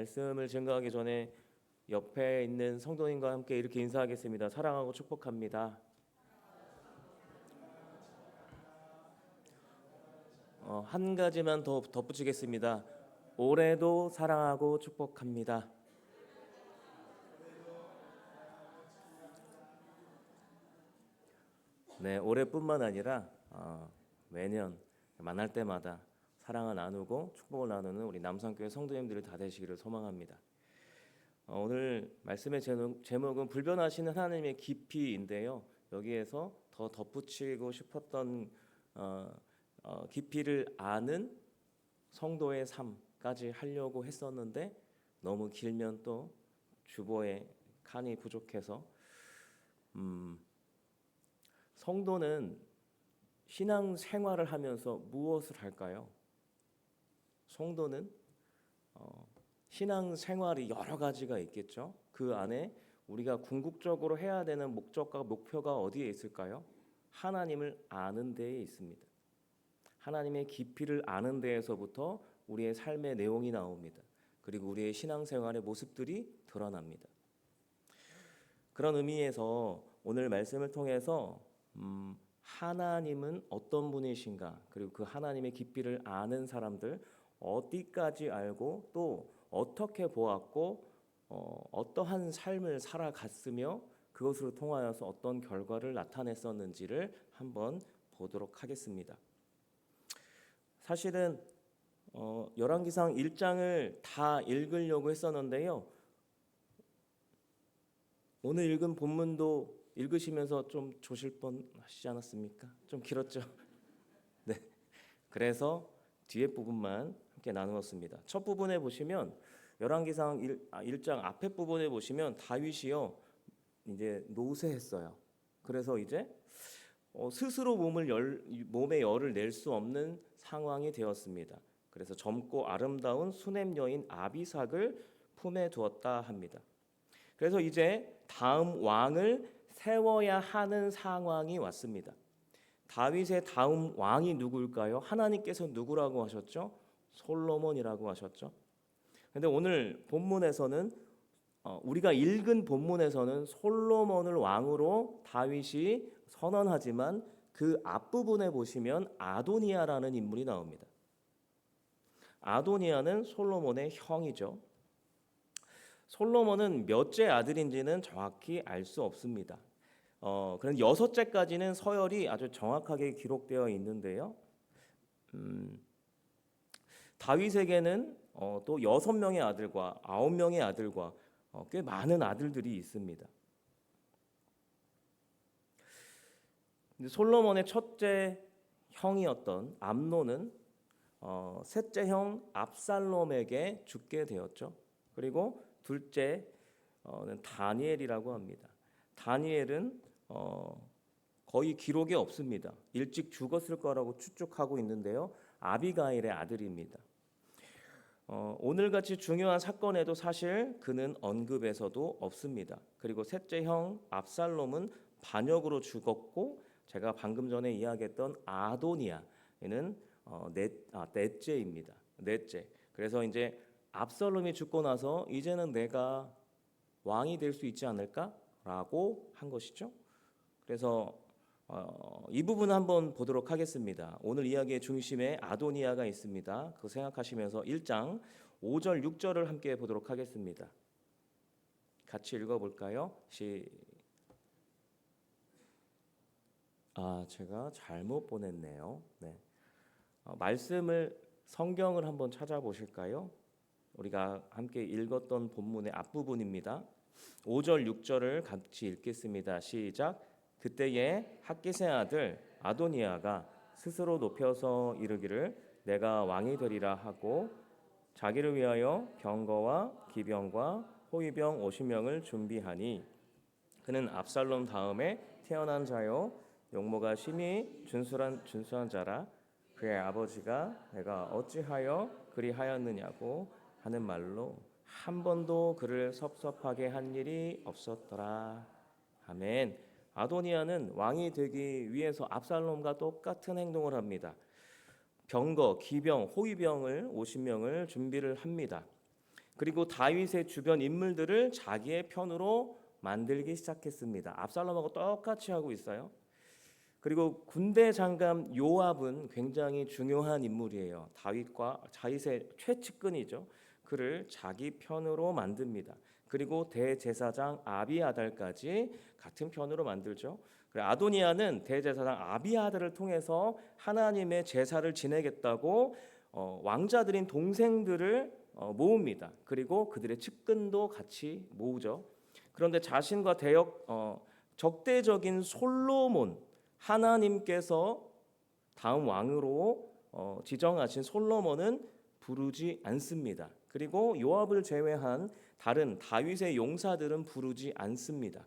말씀을 증거하기 전에 옆에 있는 성도님과 함께 이렇게 인사하겠습니다. 사랑하고 축복합니다. 한 가지만 더 덧붙이겠습니다. 올해도 사랑하고 축복합니다. 네, 올해뿐만 아니라 매년 만날 때마다 사랑을 나누고 축복을 나누는 우리 남산교회 성도님들이 다 되시기를 소망합니다. 오늘 말씀의 제목은 불변하시는 하나님의 깊이인데요. 여기에서 더 덧붙이고 싶었던 깊이를 아는 성도의 삶까지 하려고 했었는데 너무 길면 또 주보에 칸이 부족해서 성도는 신앙 생활을 하면서 무엇을 할까요? 성도는 신앙 생활이 여러 가지가 있겠죠. 그 안에 우리가 궁극적으로 해야 되는 목적과 목표가 어디에 있을까요? 하나님을 아는 데에 있습니다. 하나님의 깊이를 아는 데에서부터 우리의 삶의 내용이 나옵니다. 그리고 우리의 신앙생활의 모습들이 드러납니다. 그런 의미에서 오늘 말씀을 통해서 하나님은 어떤 분이신가, 그리고 그 하나님의 깊이를 아는 사람들 어디까지 알고 또 어떻게 보았고 어떠한 삶을 살아갔으며 그것으로 통하여서 어떤 결과를 나타냈었는지를 한번 보도록 하겠습니다. 사실은 열왕기상 1장을 다 읽으려고 했었는데요. 오늘 읽은 본문도 읽으시면서 좀 조실 뻔 하시지 않았습니까? 좀 길었죠? 네. 그래서 뒤에 부분만 함께 나누었습니다. 첫 부분에 보시면 열왕기상 1장 앞에 부분에 보시면 다윗이요 이제 노쇠했어요. 그래서 이제 스스로 몸에 열을 낼 수 없는 상황이 되었습니다. 그래서 젊고 아름다운 수냄 여인 아비삭을 품에 두었다 합니다. 그래서 이제 다음 왕을 세워야 하는 상황이 왔습니다. 다윗의 다음 왕이 누구일까요? 하나님께서 누구라고 하셨죠? 솔로몬이라고 하셨죠. 그런데 오늘 본문에서는 우리가 읽은 본문에서는 솔로몬을 왕으로 다윗이 선언하지만 그 앞부분에 보시면 아도니아라는 인물이 나옵니다. 아도니아는 솔로몬의 형이죠. 솔로몬은 몇째 아들인지는 정확히 알 수 없습니다. 그런 여섯째까지는 서열이 아주 정확하게 기록되어 있는데요. 다윗에게는 또 6명의 아들과 9명의 아들과 꽤 많은 아들들이 있습니다. 근데 솔로몬의 첫째 형이었던 암논은 셋째 형 압살롬에게 죽게 되었죠. 그리고 둘째는 다니엘이라고 합니다. 다니엘은 거의 기록에 없습니다. 일찍 죽었을 거라고 추측하고 있는데요. 아비가일의 아들입니다. 오늘같이 중요한 사건에도 사실 그는 언급에서도 없습니다. 그리고 셋째 형 압살롬은 반역으로 죽었고 제가 방금 전에 이야기했던 아도니아는 넷째입니다. 넷째. 그래서 이제 압살롬이 죽고 나서 이제는 내가 왕이 될 수 있지 않을까라고 한 것이죠. 그래서 이 부분 한번 보도록 하겠습니다. 오늘 이야기의 중심에 아도니아가 있습니다. 그거 생각하시면서 1장 5절 6절을 함께 보도록 하겠습니다. 같이 읽어볼까요? 제가 잘못 보냈네요. 네. 성경을 한번 찾아보실까요? 우리가 함께 읽었던 본문의 앞부분입니다. 5절 6절을 같이 읽겠습니다. 시작. 그때에 학기세 아들 아도니아가 스스로 높여서 이르기를 내가 왕이 되리라 하고 자기를 위하여 병거와 기병과 호위병 50명을 준비하니 그는 압살롬 다음에 태어난 자요 용모가 심히 준수한 자라 그의 아버지가 내가 어찌하여 그리하였느냐고 하는 말로 한 번도 그를 섭섭하게 한 일이 없었더라. 아멘. 아도니아는 왕이 되기 위해서 압살롬과 똑같은 행동을 합니다. 병거, 기병, 호위병을 50명을 준비를 합니다. 그리고 다윗의 주변 인물들을 자기의 편으로 만들기 시작했습니다. 압살롬하고 똑같이 하고 있어요. 그리고 군대 장관 요압은 굉장히 중요한 인물이에요. 다윗의 최측근이죠. 그를 자기 편으로 만듭니다. 그리고 대제사장 아비아달까지 같은 편으로 만들죠. 아도니아는 대제사장 아비아달을 통해서 하나님의 제사를 지내겠다고 왕자들인 동생들을 모읍니다. 그리고 그들의 측근도 같이 모으죠. 그런데 자신과 적대적인 솔로몬, 하나님께서 다음 왕으로 지정하신 솔로몬은 부르지 않습니다. 그리고 요압을 제외한 다른 다윗의 용사들은 부르지 않습니다.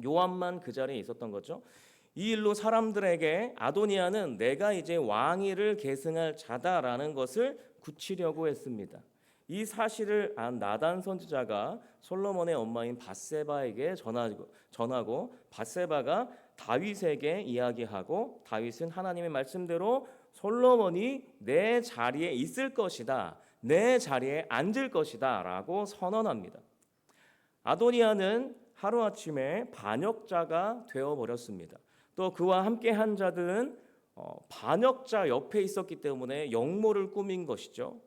요압만 그 자리에 있었던 거죠. 이 일로 사람들에게 아도니아는 내가 이제 왕위를 계승할 자다라는 것을 굳히려고 했습니다. 이 사실을 안 나단 선지자가 솔로몬의 엄마인 밧세바에게 전하고 밧세바가 다윗에게 이야기하고 다윗은 하나님의 말씀대로 솔로몬이 내 자리에 있을 것이다, 내 자리에 앉을 것이다 라고 선언합니다. 아도니아는 하루아침에 반역자가 되어버렸습니다. 또 그와 함께한 자들은 반역자 옆에 있었기 때문에 역모를 꾸민 것이죠.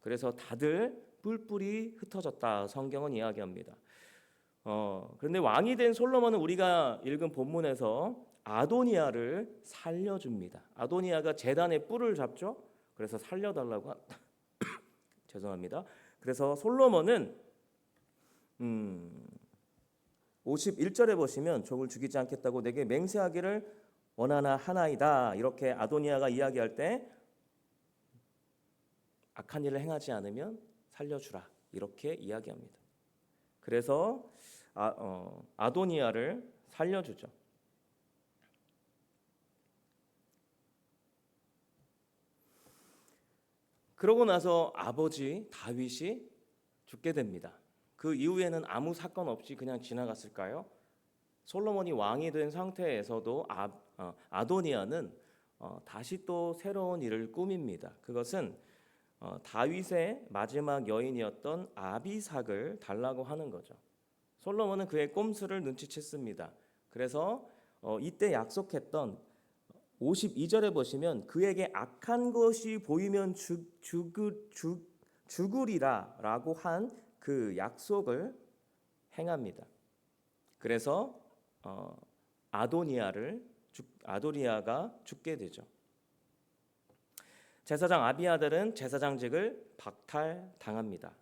그래서 다들 뿔뿔이 흩어졌다 성경은 이야기합니다. 그런데 왕이 된 솔로몬은 우리가 읽은 본문에서 아도니아를 살려줍니다. 아도니아가 제단의 뿔을 잡죠. 그래서 살려달라고 죄송합니다. 그래서 솔로몬은 51절에 보시면 족을 죽이지 않겠다고 내게 맹세하기를 원하나 하나이다. 이렇게 아도니아가 이야기할 때 악한 일을 행하지 않으면 살려주라. 이렇게 이야기합니다. 그래서 아도니아를 살려주죠. 그러고 나서 아버지 다윗이 죽게 됩니다. 그 이후에는 아무 사건 없이 그냥 지나갔을까요? 솔로몬이 왕이 된 상태에서도 아도니아는 다시 또 새로운 일을 꾸밉니다. 그것은 다윗의 마지막 여인이었던 아비삭을 달라고 하는 거죠. 솔로몬은 그의 꼼수를 눈치챘습니다. 그래서 이때 약속했던 52절에 보시면 그에게 악한 것이 보이면 죽으리라 라고 한 그 약속을 행합니다. 그래서 아도니아가 죽게 되죠. 제사장 아비아달은 제사장직을 박탈당합니다.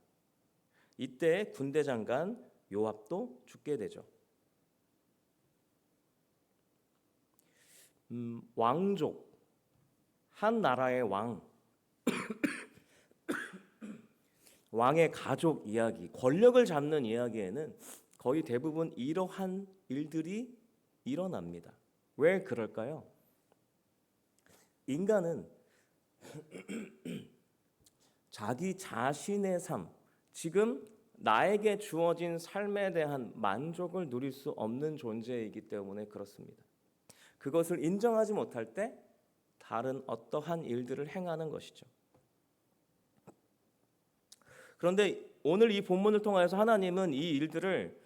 이때 군대 장관 요압도 죽게 되죠. 왕족, 한 나라의 왕의 가족 이야기, 권력을 잡는 이야기에는 거의 대부분 이러한 일들이 일어납니다. 왜 그럴까요? 인간은 자기 자신의 삶, 지금 나에게 주어진 삶에 대한 만족을 누릴 수 없는 존재이기 때문에 그렇습니다. 그것을 인정하지 못할 때 다른 어떠한 일들을 행하는 것이죠. 그런데 오늘 이 본문을 통해서 하나님은 이 일들을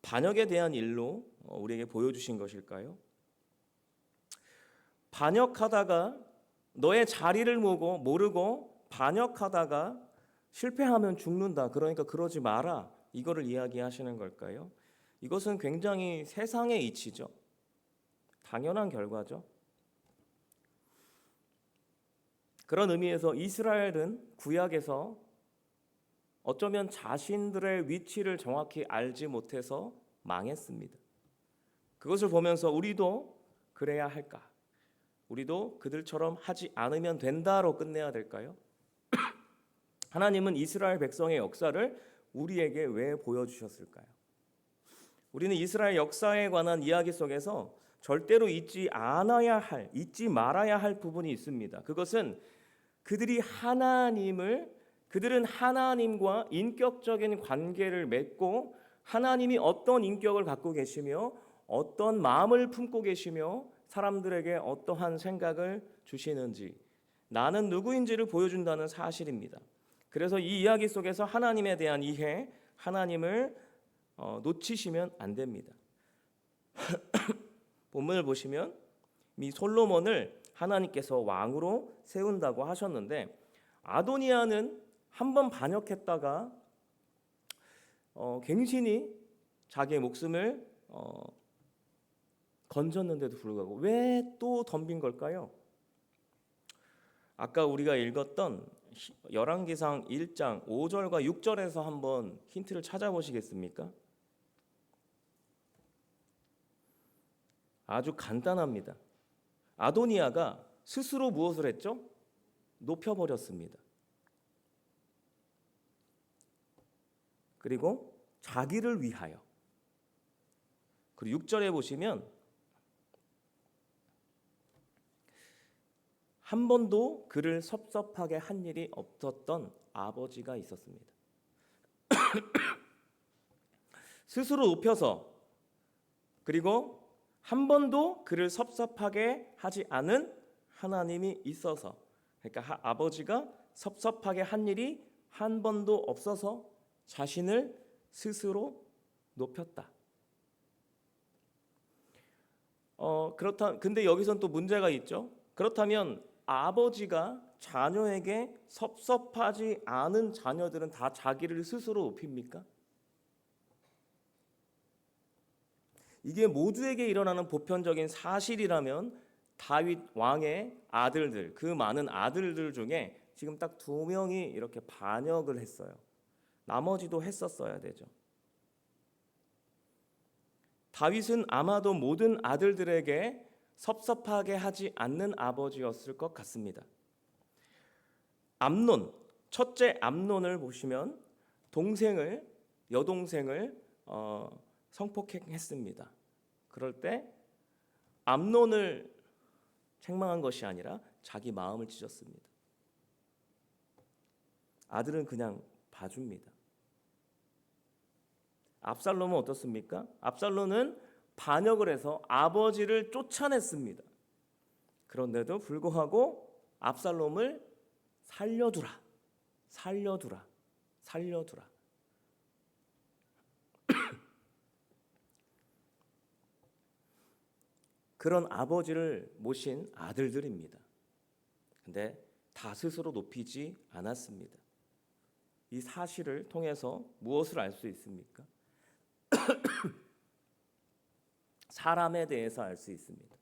반역에 대한 일로 우리에게 보여주신 것일까요? 반역하다가 너의 자리를 모르고 반역하다가 실패하면 죽는다. 그러니까 그러지 마라. 이거를 이야기하시는 걸까요? 이것은 굉장히 세상의 이치죠. 당연한 결과죠. 그런 의미에서 이스라엘은 구약에서 어쩌면 자신들의 위치를 정확히 알지 못해서 망했습니다. 그것을 보면서 우리도 그래야 할까? 우리도 그들처럼 하지 않으면 된다로 끝내야 될까요? 하나님은 이스라엘 백성의 역사를 우리에게 왜 보여주셨을까요? 우리는 이스라엘 역사에 관한 이야기 속에서 절대로 잊지 말아야 할 부분이 있습니다. 그것은 그들은 하나님과 인격적인 관계를 맺고 하나님이 어떤 인격을 갖고 계시며 어떤 마음을 품고 계시며 사람들에게 어떠한 생각을 주시는지 나는 누구인지를 보여준다는 사실입니다. 그래서 이 이야기 속에서 하나님에 대한 이해, 하나님을 놓치시면 안 됩니다. 본문을 보시면 이 솔로몬을 하나님께서 왕으로 세운다고 하셨는데, 아도니아는 한번 반역했다가 갱신히 자기의 목숨을 건졌는데도 불구하고 왜 또 덤빈 걸까요? 아까 우리가 읽었던 열왕기상 1장 5절과 6절에서 한번 힌트를 찾아보시겠습니까? 아주 간단합니다. 아도니아가 스스로 무엇을 했죠? 높여버렸습니다. 그리고 자기를 위하여. 그리고 6절에 보시면 한 번도 그를 섭섭하게 한 일이 없었던 아버지가 있었습니다. 스스로 높여서, 그리고 한 번도 그를 섭섭하게 하지 않은 하나님이 있어서, 그러니까 아버지가 섭섭하게 한 일이 한 번도 없어서 자신을 스스로 높였다. 근데 여기선 또 문제가 있죠. 그렇다면 아버지가 자녀에게 섭섭하지 않은 자녀들은 다 자기를 스스로 높입니까? 이게 모두에게 일어나는 보편적인 사실이라면 다윗 왕의 아들들, 그 많은 아들들 중에 지금 딱 2명이 이렇게 반역을 했어요. 나머지도 했었어야 되죠. 다윗은 아마도 모든 아들들에게 섭섭하게 하지 않는 아버지였을 것 같습니다. 암논, 첫째 암논을 보시면 여동생을 성폭행했습니다. 그럴 때 암논을 책망한 것이 아니라 자기 마음을 찢었습니다. 아들은 그냥 봐줍니다. 압살롬은 어떻습니까? 압살롬은 반역을 해서 아버지를 쫓아냈습니다. 그런데도 불구하고 압살롬을 살려두라. 그런 아버지를 모신 아들들입니다. 근데 다 스스로 높이지 않았습니다. 이 사실을 통해서 무엇을 알 수 있습니까? 사람에 대해서 알 수 있습니다.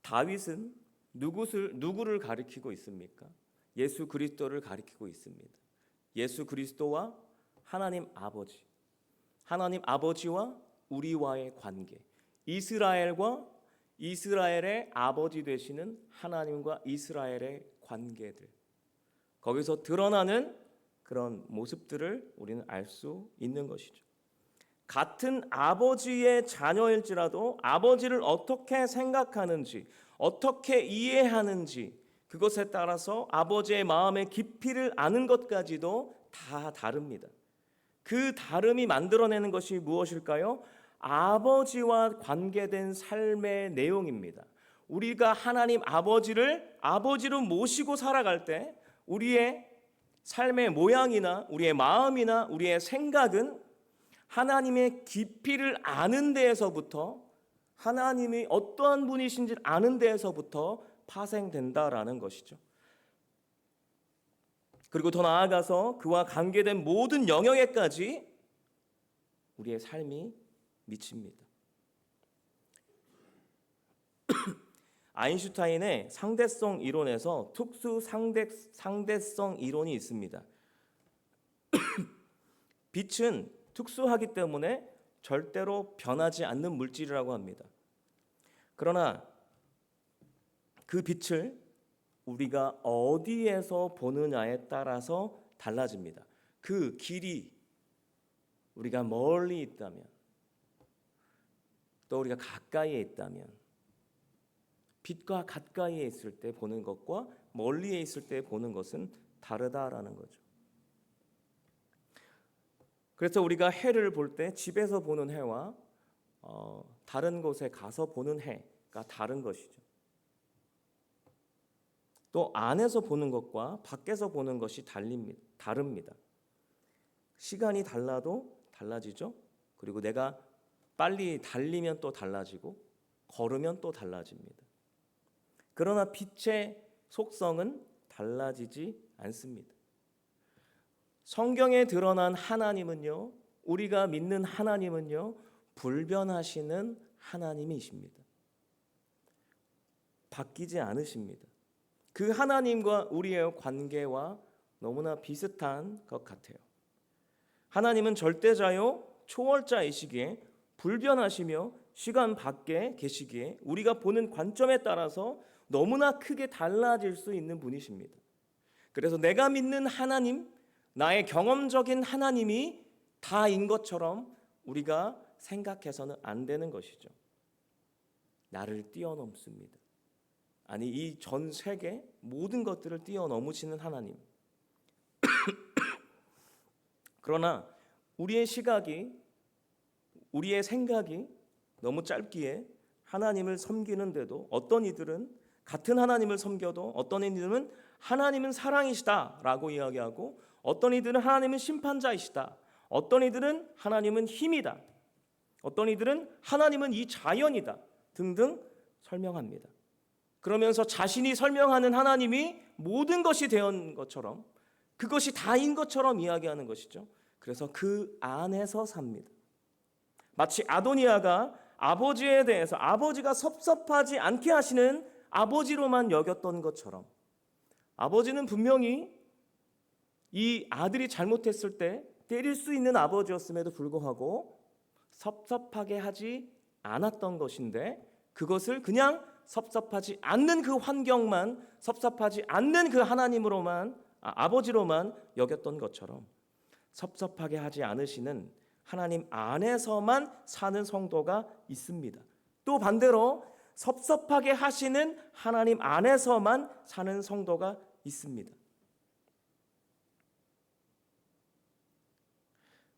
다윗은 누구를 가리키고 있습니까? 예수 그리스도를 가리키고 있습니다. 예수 그리스도와 하나님 아버지와 우리와의 관계, 이스라엘과 이스라엘의 아버지 되시는 하나님과 이스라엘의 관계들, 거기서 드러나는 그런 모습들을 우리는 알 수 있는 것이죠. 같은 아버지의 자녀일지라도 아버지를 어떻게 생각하는지, 어떻게 이해하는지, 그것에 따라서 아버지의 마음의 깊이를 아는 것까지도 다 다릅니다. 그 다름이 만들어내는 것이 무엇일까요? 아버지와 관계된 삶의 내용입니다. 우리가 하나님 아버지로 모시고 살아갈 때 우리의 삶의 모양이나 우리의 마음이나 우리의 생각은 하나님의 깊이를 아는 데에서부터, 하나님이 어떠한 분이신지 아는 데에서부터 파생된다라는 것이죠. 그리고 더 나아가서 그와 관계된 모든 영역에까지 우리의 삶이 미칩니다. 아인슈타인의 상대성 이론에서 특수 상대성 이론이 있습니다. 빛은 특수하기 때문에 절대로 변하지 않는 물질이라고 합니다. 그러나 그 빛을 우리가 어디에서 보느냐에 따라서 달라집니다. 그 길이 우리가 멀리 있다면, 또 우리가 가까이에 있다면, 빛과 가까이에 있을 때 보는 것과 멀리에 있을 때 보는 것은 다르다라는 거죠. 그래서 우리가 해를 볼 때 집에서 보는 해와 다른 곳에 가서 보는 해가 다른 것이죠. 또 안에서 보는 것과 밖에서 보는 것이 다릅니다. 시간이 달라도 달라지죠. 그리고 내가 빨리 달리면 또 달라지고 걸으면 또 달라집니다. 그러나 빛의 속성은 달라지지 않습니다. 성경에 드러난 하나님은요, 우리가 믿는 하나님은요, 불변하시는 하나님이십니다. 바뀌지 않으십니다. 그 하나님과 우리의 관계와 너무나 비슷한 것 같아요. 하나님은 절대자요, 초월자이시기에 불변하시며 시간 밖에 계시기에 우리가 보는 관점에 따라서 너무나 크게 달라질 수 있는 분이십니다. 그래서 내가 믿는 하나님, 나의 경험적인 하나님이 다인 것처럼 우리가 생각해서는 안 되는 것이죠. 나를 뛰어넘습니다. 아니, 이 전 세계 모든 것들을 뛰어넘으시는 하나님. 그러나 우리의 시각이, 우리의 생각이 너무 짧기에 하나님을 섬기는데도 어떤 이들은 같은 하나님을 섬겨도 어떤 이들은 하나님은 사랑이시다라고 이야기하고 어떤 이들은 하나님은 심판자이시다. 어떤 이들은 하나님은 힘이다. 어떤 이들은 하나님은 이 자연이다. 등등 설명합니다. 그러면서 자신이 설명하는 하나님이 모든 것이 되었는 것처럼 그것이 다인 것처럼 이야기하는 것이죠. 그래서 그 안에서 삽니다. 마치 아도니아가 아버지에 대해서 아버지가 섭섭하지 않게 하시는 아버지로만 여겼던 것처럼 아버지는 분명히 이 아들이 잘못했을 때 때릴 수 있는 아버지였음에도 불구하고 섭섭하게 하지 않았던 것인데 그것을 그냥 섭섭하지 않는 그 환경만 섭섭하지 않는 그 하나님으로만 아버지로만 여겼던 것처럼 섭섭하게 하지 않으시는 하나님 안에서만 사는 성도가 있습니다. 또 반대로 섭섭하게 하시는 하나님 안에서만 사는 성도가 있습니다.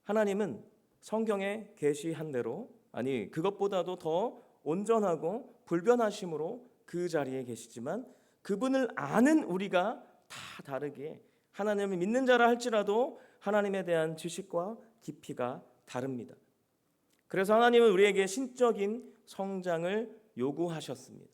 하나님은 성경에 계시한 대로 아니 그것보다도 더 온전하고 불변하심으로 그 자리에 계시지만 그분을 아는 우리가 다 다르게 하나님을 믿는 자라 할지라도 하나님에 대한 지식과 깊이가 다릅니다. 그래서 하나님은 우리에게 신적인 성장을 요구하셨습니다.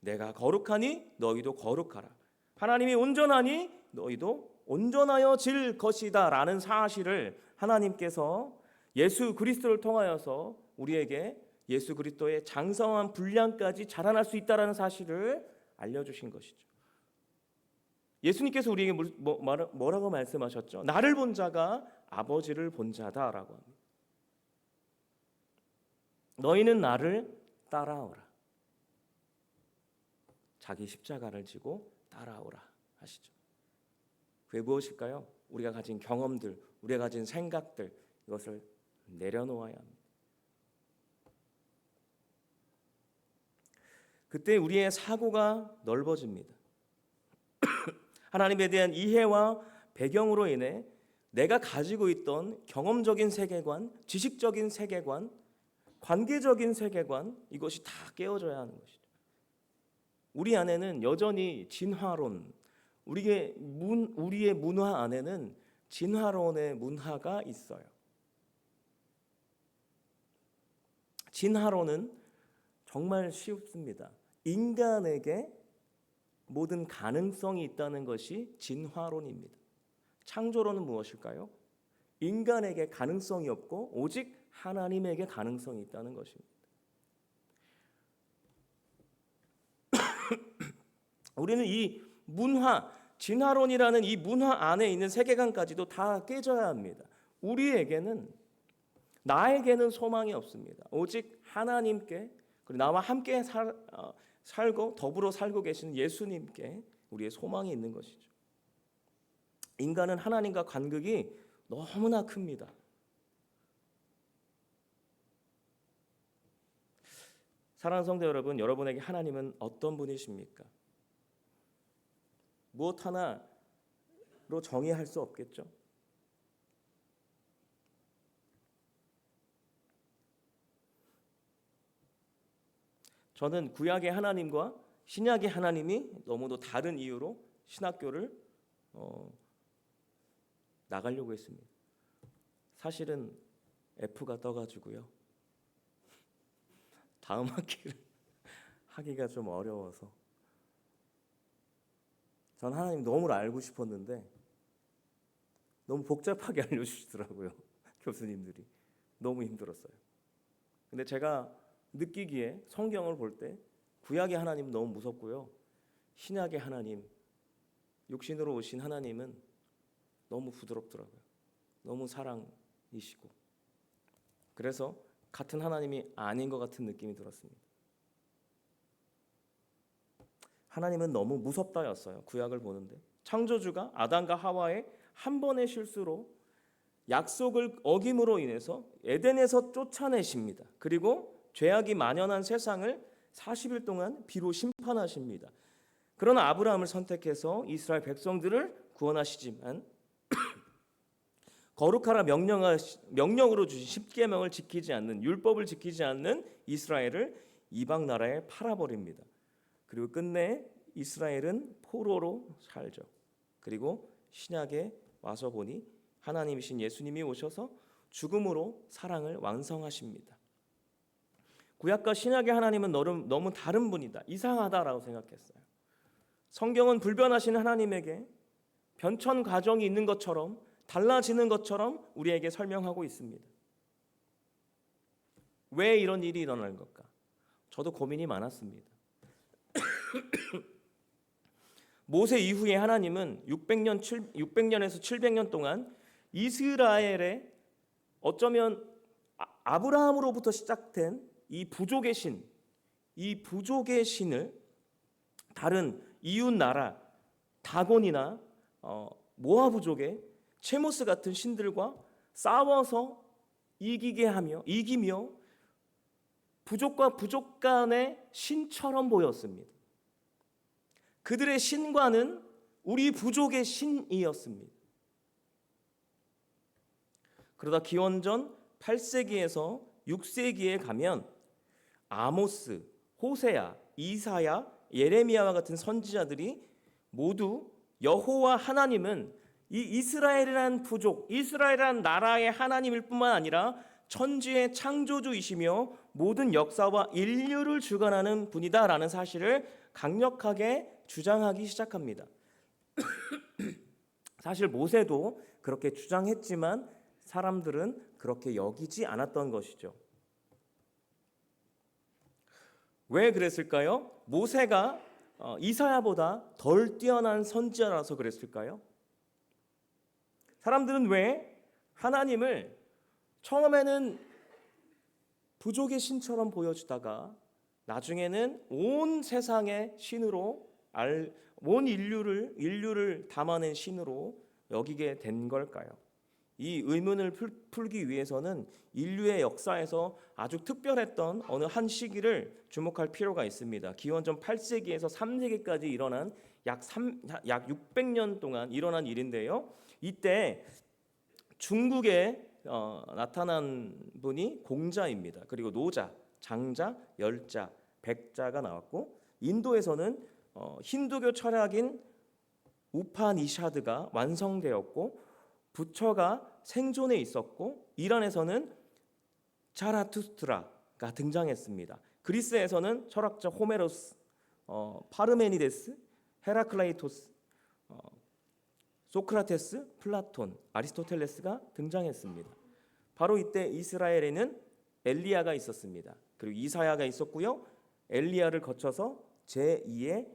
내가 거룩하니 너희도 거룩하라. 하나님이 온전하니 너희도 온전하여질 것이다 라는 사실을 하나님께서 예수 그리스도를 통하여서 우리에게 예수 그리스도의 장성한 분량까지 자라날 수 있다는 사실을 알려주신 것이죠. 예수님께서 우리에게 뭐라고 말씀하셨죠? 나를 본 자가 아버지를 본 자다라고 합니다. 너희는 나를 따라오라. 자기 십자가를 지고 따라오라 하시죠. 그게 무엇일까요? 우리가 가진 경험들, 우리가 가진 생각들 이것을 내려놓아야 합니다. 그때 우리의 사고가 넓어집니다. 하나님에 대한 이해와 배경으로 인해 내가 가지고 있던 경험적인 세계관, 지식적인 세계관, 관계적인 세계관 이것이 다 깨어져야 하는 것이죠. 우리 안에는 여전히 진화론, 우리의 문화 안에는 진화론의 문화가 있어요. 진화론은 정말 쉽습니다. 인간에게 모든 가능성이 있다는 것이 진화론입니다. 창조론은 무엇일까요? 인간에게 가능성이 없고 오직 하나님에게 가능성이 있다는 것입니다. 우리는 이 문화, 진화론이라는 이 문화 안에 있는 세계관까지도 다 깨져야 합니다. 우리에게는 나에게는 소망이 없습니다. 오직 하나님께 그리고 나와 함께 살고 더불어 살고 계시는 예수님께 우리의 소망이 있는 것이죠. 인간은 하나님과 간극이 너무나 큽니다. 사랑하는 성도 여러분, 여러분에게 하나님은 어떤 분이십니까? 무엇 하나로 정의할 수 없겠죠. 저는 구약의 하나님과 신약의 하나님이 너무도 다른 이유로 신학교를 나가려고 했습니다. 사실은 F가 떠가지고요. 다음 학기를 하기가 좀 어려워서 전 하나님 너무 알고 싶었는데 너무 복잡하게 알려주시더라고요. 교수님들이. 너무 힘들었어요. 근데 제가 느끼기에 성경을 볼 때 구약의 하나님 너무 무섭고요. 신약의 하나님, 육신으로 오신 하나님은 너무 부드럽더라고요. 너무 사랑이시고. 그래서 같은 하나님이 아닌 것 같은 느낌이 들었습니다. 하나님은 너무 무섭다였어요. 구약을 보는데 창조주가 아담과 하와의 한 번의 실수로 약속을 어김으로 인해서 에덴에서 쫓아내십니다. 그리고 죄악이 만연한 세상을 40일 동안 비로 심판하십니다. 그러나 아브라함을 선택해서 이스라엘 백성들을 구원하시지만 거룩하라 명령으로 주신 십계명을 지키지 않는, 율법을 지키지 않는 이스라엘을 이방 나라에 팔아버립니다. 그리고 끝내 이스라엘은 포로로 살죠. 그리고 신약에 와서 보니 하나님이신 예수님이 오셔서 죽음으로 사랑을 완성하십니다. 구약과 신약의 하나님은 너무 다른 분이다, 이상하다라고 생각했어요. 성경은 불변하신 하나님에게 변천 과정이 있는 것처럼, 달라지는 것처럼 우리에게 설명하고 있습니다. 왜 이런 일이 일어나는 걸까? 저도 고민이 많았습니다. 모세 이후에 하나님은 600년에서 700년 동안 이스라엘에 어쩌면 아브라함으로부터 시작된 이 부족의 신을 다른 이웃 나라 다곤이나 모아부족의 체모스 같은 신들과 싸워서 이기며 부족과 부족 간의 신처럼 보였습니다. 그들의 신과는 우리 부족의 신이었습니다. 그러다 기원전 8세기에서 6세기에 가면 아모스, 호세야, 이사야, 예레미야와 같은 선지자들이 모두 여호와 하나님은 이 이스라엘이라는 부족, 이스라엘이라는 나라의 하나님일 뿐만 아니라 천지의 창조주이시며 모든 역사와 인류를 주관하는 분이다라는 사실을 강력하게 주장하기 시작합니다. 사실 모세도 그렇게 주장했지만 사람들은 그렇게 여기지 않았던 것이죠. 왜 그랬을까요? 모세가 이사야보다 덜 뛰어난 선지자라서 그랬을까요? 사람들은 왜 하나님을 처음에는 부족의 신처럼 보여주다가 나중에는 온 세상의 신으로, 온 인류를 담아낸 신으로 여기게 된 걸까요? 이 의문을 풀기 위해서는 인류의 역사에서 아주 특별했던 어느 한 시기를 주목할 필요가 있습니다. 기원전 8세기에서 3세기까지 일어난 약 600년 동안 일어난 일인데요. 이때 중국에 나타난 분이 공자입니다. 그리고 노자, 장자, 열자, 백자가 나왔고, 인도에서는 힌두교 철학인 우파니샤드가 완성되었고, 부처가 생존해 있었고, 이란에서는 자라투스트라가 등장했습니다. 그리스에서는 철학자 호메로스, 파르메니데스, 헤라클라이토스, 소크라테스, 플라톤, 아리스토텔레스가 등장했습니다. 바로 이때 이스라엘에는 엘리야가 있었습니다. 그리고 이사야가 있었고요. 엘리야를 거쳐서 제2의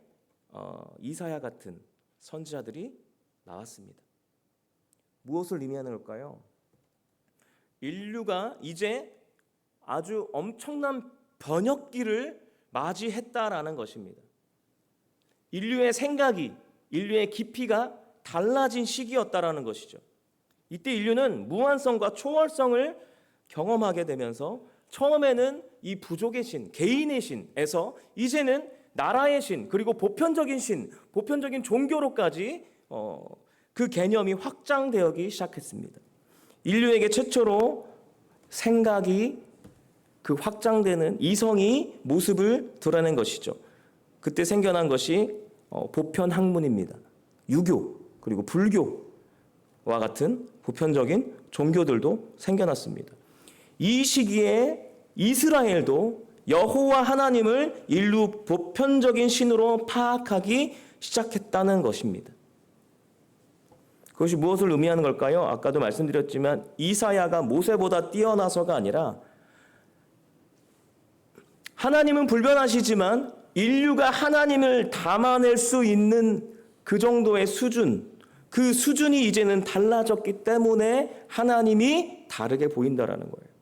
이사야 같은 선지자들이 나왔습니다. 무엇을 의미하는 걸까요? 인류가 이제 아주 엄청난 번역기를 맞이했다라는 것입니다. 인류의 생각이, 인류의 깊이가 달라진 시기였다라는 것이죠. 이때 인류는 무한성과 초월성을 경험하게 되면서 처음에는 이 부족의 신, 개인의 신에서 이제는 나라의 신, 그리고 보편적인 신, 보편적인 종교로까지 그 개념이 확장되기 시작했습니다. 인류에게 최초로 생각이 그 확장되는 이성이 모습을 드러낸 것이죠. 그때 생겨난 것이 보편 학문입니다. 유교 그리고 불교와 같은 보편적인 종교들도 생겨났습니다. 이 시기에 이스라엘도 여호와 하나님을 인류 보편적인 신으로 파악하기 시작했다는 것입니다. 그것이 무엇을 의미하는 걸까요? 아까도 말씀드렸지만 이사야가 모세보다 뛰어나서가 아니라 하나님은 불변하시지만 인류가 하나님을 담아낼 수 있는 그 정도의 수준, 그 수준이 이제는 달라졌기 때문에 하나님이 다르게 보인다라는 거예요.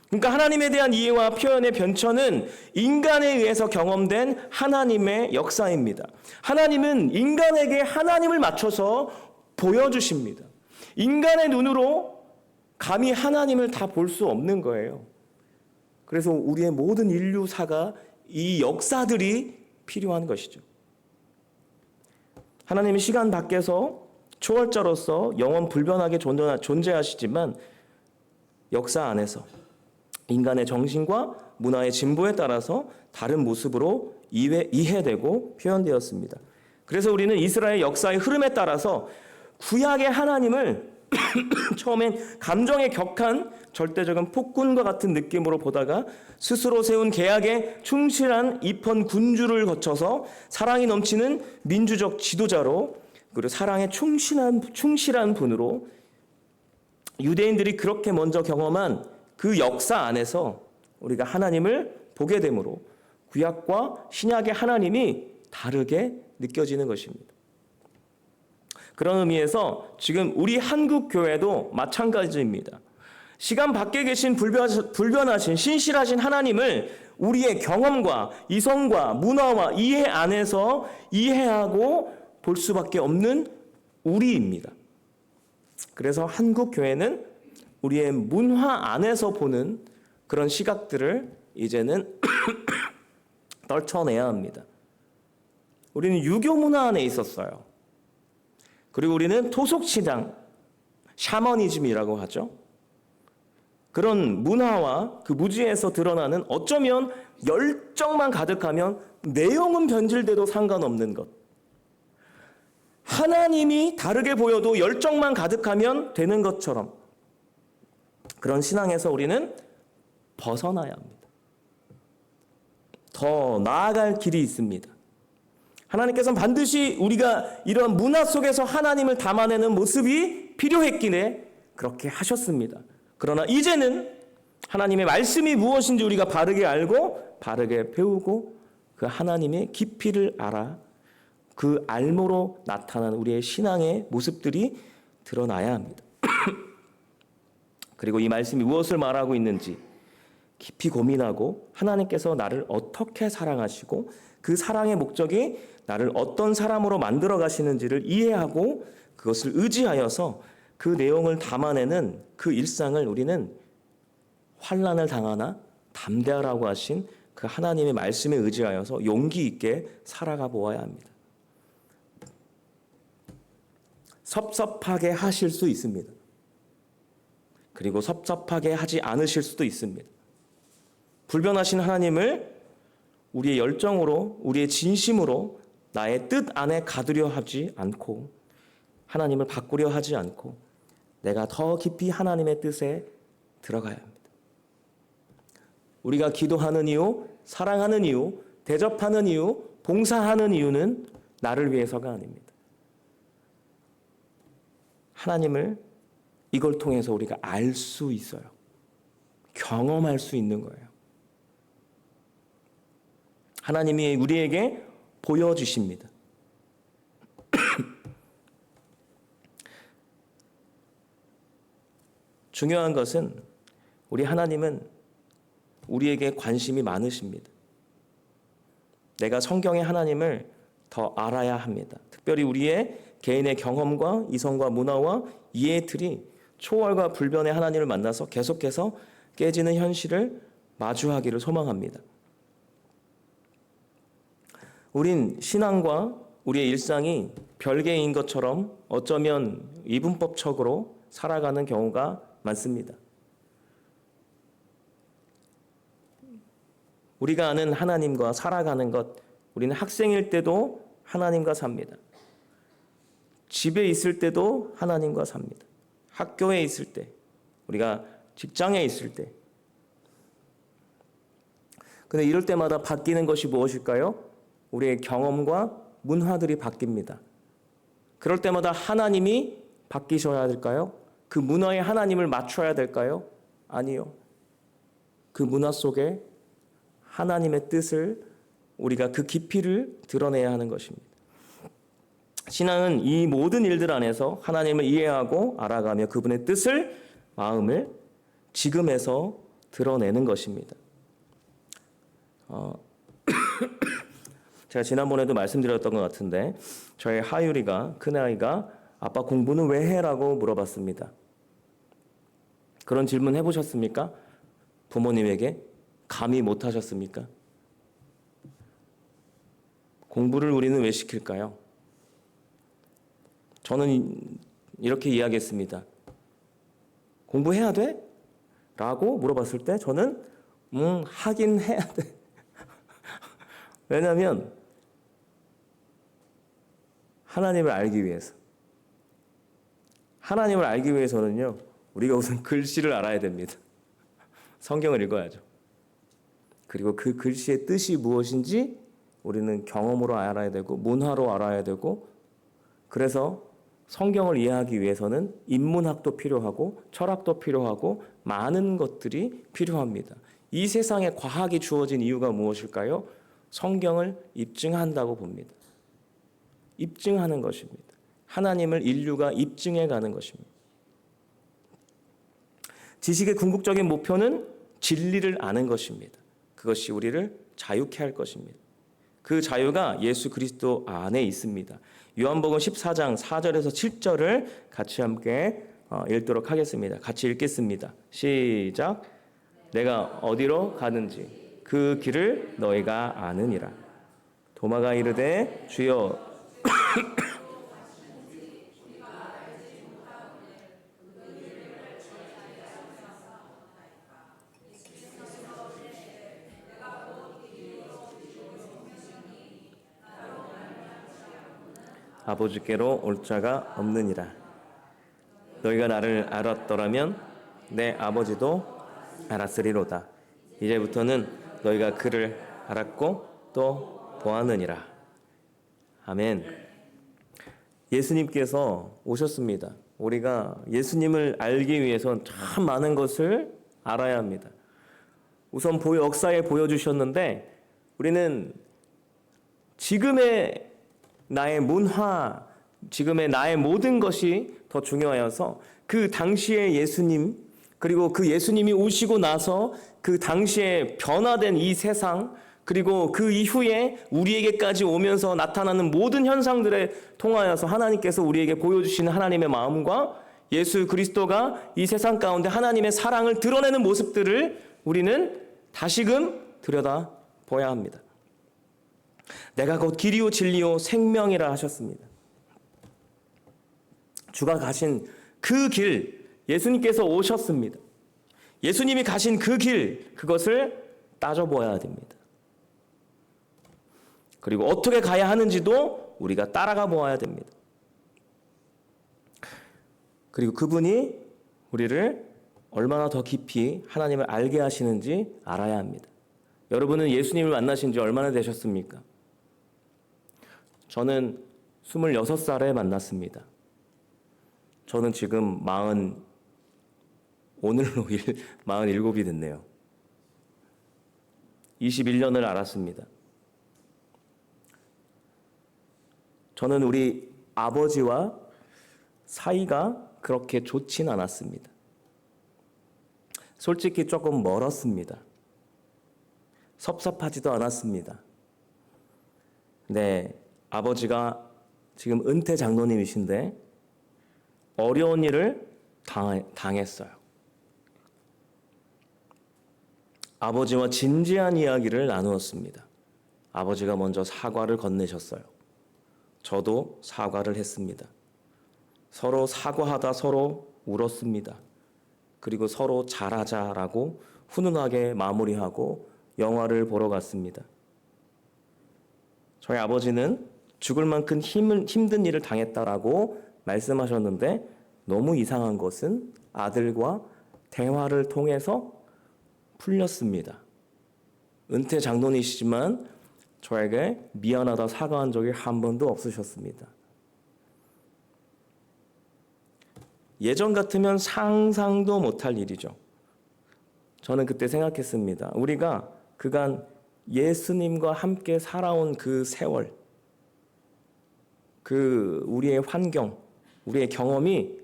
그러니까 하나님에 대한 이해와 표현의 변천은 인간에 의해서 경험된 하나님의 역사입니다. 하나님은 인간에게 하나님을 맞춰서 보여주십니다. 인간의 눈으로 감히 하나님을 다 볼 수 없는 거예요. 그래서 우리의 모든 인류사가 이 역사들이 필요한 것이죠. 하나님이 시간 밖에서 초월자로서 영원 불변하게 존재하시지만 역사 안에서 인간의 정신과 문화의 진보에 따라서 다른 모습으로 이해되고 표현되었습니다. 그래서 우리는 이스라엘 역사의 흐름에 따라서 구약의 하나님을 처음엔 감정에 격한 절대적인 폭군과 같은 느낌으로 보다가 스스로 세운 계약에 충실한 입헌 군주를 거쳐서 사랑이 넘치는 민주적 지도자로 그리고 사랑에 충실한 분으로 유대인들이 그렇게 먼저 경험한 그 역사 안에서 우리가 하나님을 보게 되므로 구약과 신약의 하나님이 다르게 느껴지는 것입니다. 그런 의미에서 지금 우리 한국 교회도 마찬가지입니다. 시간 밖에 계신 불변하신 신실하신 하나님을 우리의 경험과 이성과 문화와 이해 안에서 이해하고 볼 수밖에 없는 우리입니다. 그래서 한국 교회는 우리의 문화 안에서 보는 그런 시각들을 이제는 떨쳐내야 합니다. 우리는 유교 문화 안에 있었어요. 그리고 우리는 토속신앙, 샤머니즘이라고 하죠. 그런 문화와 그 무지에서 드러나는 어쩌면 열정만 가득하면 내용은 변질돼도 상관없는 것. 하나님이 다르게 보여도 열정만 가득하면 되는 것처럼 그런 신앙에서 우리는 벗어나야 합니다. 더 나아갈 길이 있습니다. 하나님께서는 반드시 우리가 이런 문화 속에서 하나님을 담아내는 모습이 필요했기에 그렇게 하셨습니다. 그러나 이제는 하나님의 말씀이 무엇인지 우리가 바르게 알고 바르게 배우고 그 하나님의 깊이를 알아 그 알모로 나타난 우리의 신앙의 모습들이 드러나야 합니다. 그리고 이 말씀이 무엇을 말하고 있는지 깊이 고민하고 하나님께서 나를 어떻게 사랑하시고 그 사랑의 목적이 나를 어떤 사람으로 만들어 가시는지를 이해하고 그것을 의지하여서 그 내용을 담아내는 그 일상을 우리는 환난을 당하나 담대하라고 하신 그 하나님의 말씀에 의지하여서 용기 있게 살아가 보아야 합니다. 섭섭하게 하실 수 있습니다. 그리고 섭섭하게 하지 않으실 수도 있습니다. 불변하신 하나님을 우리의 열정으로, 우리의 진심으로 나의 뜻 안에 가두려 하지 않고 하나님을 바꾸려 하지 않고 내가 더 깊이 하나님의 뜻에 들어가야 합니다. 우리가 기도하는 이유, 사랑하는 이유, 대접하는 이유, 봉사하는 이유는 나를 위해서가 아닙니다. 하나님을 이걸 통해서 우리가 알 수 있어요. 경험할 수 있는 거예요. 하나님이 우리에게 보여주십니다. 중요한 것은 우리 하나님은 우리에게 관심이 많으십니다. 내가 성경의 하나님을 더 알아야 합니다. 특별히 우리의 개인의 경험과 이성과 문화와 이해의 틀이 초월과 불변의 하나님을 만나서 계속해서 깨지는 현실을 마주하기를 소망합니다. 우린 신앙과 우리의 일상이 별개인 것처럼 어쩌면 이분법적으로 살아가는 경우가 많습니다. 우리가 아는 하나님과 살아가는 것 우리는 학생일 때도 하나님과 삽니다. 집에 있을 때도 하나님과 삽니다. 학교에 있을 때, 우리가 직장에 있을 때. 근데 이럴 때마다 바뀌는 것이 무엇일까요? 우리의 경험과 문화들이 바뀝니다. 그럴 때마다 하나님이 바뀌셔야 될까요? 그 문화에 하나님을 맞춰야 될까요? 아니요. 그 문화 속에 하나님의 뜻을 우리가 그 깊이를 드러내야 하는 것입니다. 신앙은 이 모든 일들 안에서 하나님을 이해하고 알아가며 그분의 뜻을, 마음을 지금에서 드러내는 것입니다. 제가 지난번에도 말씀드렸던 것 같은데 저의 하율이가, 큰아이가 아빠 공부는 왜 해? 라고 물어봤습니다. 그런 질문 해보셨습니까? 부모님에게 감히 못하셨습니까? 공부를 우리는 왜 시킬까요? 저는 이렇게 이야기했습니다. 공부해야 돼? 라고 물어봤을 때 저는 하긴 해야 돼. 왜냐하면 하나님을 알기 위해서. 하나님을 알기 위해서는요, 우리가 우선 글씨를 알아야 됩니다. 성경을 읽어야죠. 그리고 그 글씨의 뜻이 무엇인지 우리는 경험으로 알아야 되고 문화로 알아야 되고, 그래서 성경을 이해하기 위해서는 인문학도 필요하고 철학도 필요하고 많은 것들이 필요합니다. 이 세상에 과학이 주어진 이유가 무엇일까요? 성경을 입증한다고 봅니다. 입증하는 것입니다. 하나님을 인류가 입증해 가는 것입니다. 지식의 궁극적인 목표는 진리를 아는 것입니다. 그것이 우리를 자유케 할 것입니다. 그 자유가 예수 그리스도 안에 있습니다. 요한복음 14장 4절에서 7절을 같이 함께 읽도록 하겠습니다. 같이 읽겠습니다. 시작. 내가 어디로 가는지 그 길을 너희가 아느니라. 도마가 이르되 주여 아버지께로 올 자가 없느니라. 너희가 나를 알았더라면 내 아버지도 알았으리로다. 이제부터는 너희가 그를 알았고 또 보았느니라. 아멘. 예수님께서 오셨습니다. 우리가 예수님을 알기 위해선 참 많은 것을 알아야 합니다. 우선 역사에 보여주셨는데 우리는 지금의 나의 문화, 지금의 나의 모든 것이 더 중요하여서 그 당시의 예수님, 그리고 그 예수님이 오시고 나서 그 당시에 변화된 이 세상, 그리고 그 이후에 우리에게까지 오면서 나타나는 모든 현상들에 통하여서 하나님께서 우리에게 보여주시는 하나님의 마음과 예수 그리스도가 이 세상 가운데 하나님의 사랑을 드러내는 모습들을 우리는 다시금 들여다봐야 합니다. 내가 곧 길이요 진리요 생명이라 하셨습니다. 주가 가신 그 길, 예수님께서 오셨습니다. 예수님이 가신 그 길, 그것을 따져보아야 됩니다. 그리고 어떻게 가야 하는지도 우리가 따라가 보아야 됩니다. 그리고 그분이 우리를 얼마나 더 깊이 하나님을 알게 하시는지 알아야 합니다. 여러분은 예수님을 만나신 지 얼마나 되셨습니까? 저는 26살에 만났습니다. 저는 지금 오늘로 47이 됐네요. 21년을 알았습니다. 저는 우리 아버지와 사이가 그렇게 좋진 않았습니다. 솔직히 조금 멀었습니다. 섭섭하지도 않았습니다. 네, 아버지가 지금 은퇴 장로님이신데 어려운 일을 당했어요. 아버지와 진지한 이야기를 나누었습니다. 아버지가 먼저 사과를 건네셨어요. 저도 사과를 했습니다. 서로 사과하다 서로 울었습니다. 그리고 서로 잘하자라고 훈훈하게 마무리하고 영화를 보러 갔습니다. 저희 아버지는 죽을 만큼 힘든 일을 당했다라고 말씀하셨는데 너무 이상한 것은 아들과 대화를 통해서 풀렸습니다. 은퇴 장로님이시지만 저에게 미안하다 사과한 적이 한 번도 없으셨습니다. 예전 같으면 상상도 못할 일이죠. 저는 그때 생각했습니다. 우리가 그간 예수님과 함께 살아온 그 세월, 그 우리의 환경, 우리의 경험이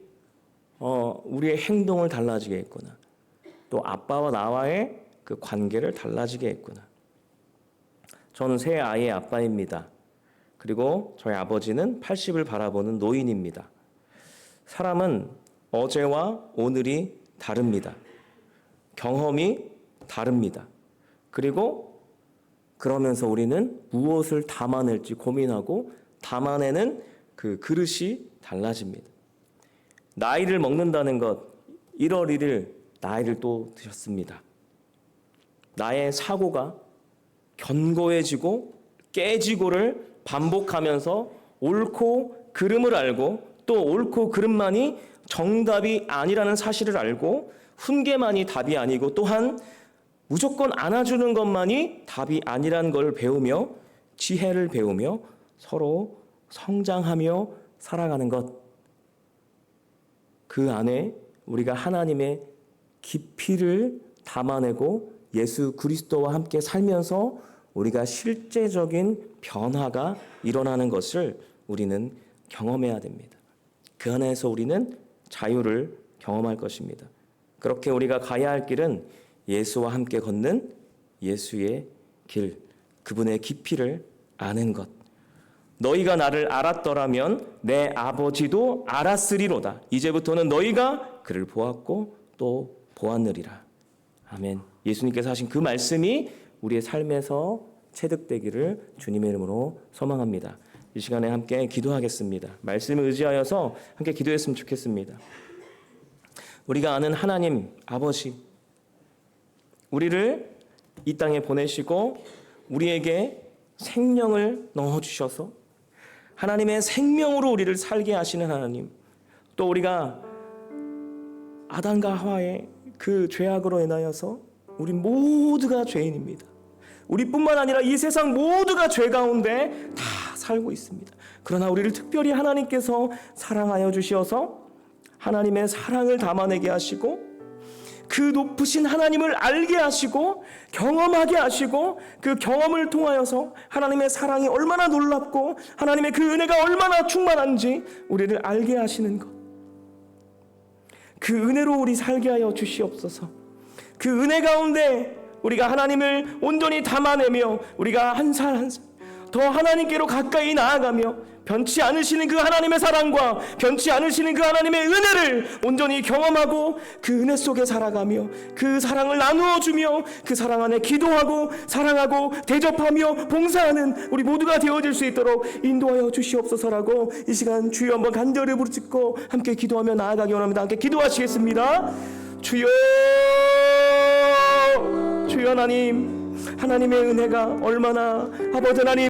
우리의 행동을 달라지게 했구나. 또 아빠와 나와의 그 관계를 달라지게 했구나. 저는 세 아이의 아빠입니다. 그리고 저희 아버지는 80을 바라보는 노인입니다. 사람은 어제와 오늘이 다릅니다. 경험이 다릅니다. 그리고 그러면서 우리는 무엇을 담아낼지 고민하고 담아내는 그 그릇이 달라집니다. 나이를 먹는다는 것, 1월 1일 나이를 또 드셨습니다. 나의 사고가 견고해지고 깨지고를 반복하면서 옳고 그름을 알고 또 옳고 그름만이 정답이 아니라는 사실을 알고 훈계만이 답이 아니고 또한 무조건 안아주는 것만이 답이 아니라는 걸 배우며 지혜를 배우며 서로 성장하며 살아가는 것. 그 안에 우리가 하나님의 깊이를 담아내고 예수 그리스도와 함께 살면서 우리가 실제적인 변화가 일어나는 것을 우리는 경험해야 됩니다. 그 안에서 우리는 자유를 경험할 것입니다. 그렇게 우리가 가야 할 길은 예수와 함께 걷는 예수의 길, 그분의 깊이를 아는 것. 너희가 나를 알았더라면 내 아버지도 알았으리로다. 이제부터는 너희가 그를 보았고 또 보았느리라. 아멘. 예수님께서 하신 그 말씀이 우리의 삶에서 체득되기를 주님의 이름으로 소망합니다. 이 시간에 함께 기도하겠습니다. 말씀을 의지하여서 함께 기도했으면 좋겠습니다. 우리가 아는 하나님 아버지, 우리를 이 땅에 보내시고 우리에게 생명을 넣어주셔서 하나님의 생명으로 우리를 살게 하시는 하나님, 또 우리가 아담과 하와의 그 죄악으로 인하여서 우리 모두가 죄인입니다. 우리뿐만 아니라 이 세상 모두가 죄 가운데 다 살고 있습니다. 그러나 우리를 특별히 하나님께서 사랑하여 주셔서 하나님의 사랑을 담아내게 하시고 그 높으신 하나님을 알게 하시고 경험하게 하시고 그 경험을 통하여서 하나님의 사랑이 얼마나 놀랍고 하나님의 그 은혜가 얼마나 충만한지 우리를 알게 하시는 것. 그 은혜로 우리 살게 하여 주시옵소서. 그 은혜 가운데 우리가 하나님을 온전히 담아내며 우리가 한 살 한 살 더 하나님께로 가까이 나아가며 변치 않으시는 그 하나님의 사랑과 변치 않으시는 그 하나님의 은혜를 온전히 경험하고 그 은혜 속에 살아가며 그 사랑을 나누어 주며 그 사랑 안에 기도하고 사랑하고 대접하며 봉사하는 우리 모두가 되어질 수 있도록 인도하여 주시옵소서라고 이 시간 주여 한번 간절히 부르짖고 함께 기도하며 나아가기 원합니다. 함께 기도하시겠습니다. 주여, 주여 하나님, 하나님의 은혜가 얼마나 아버지 하나님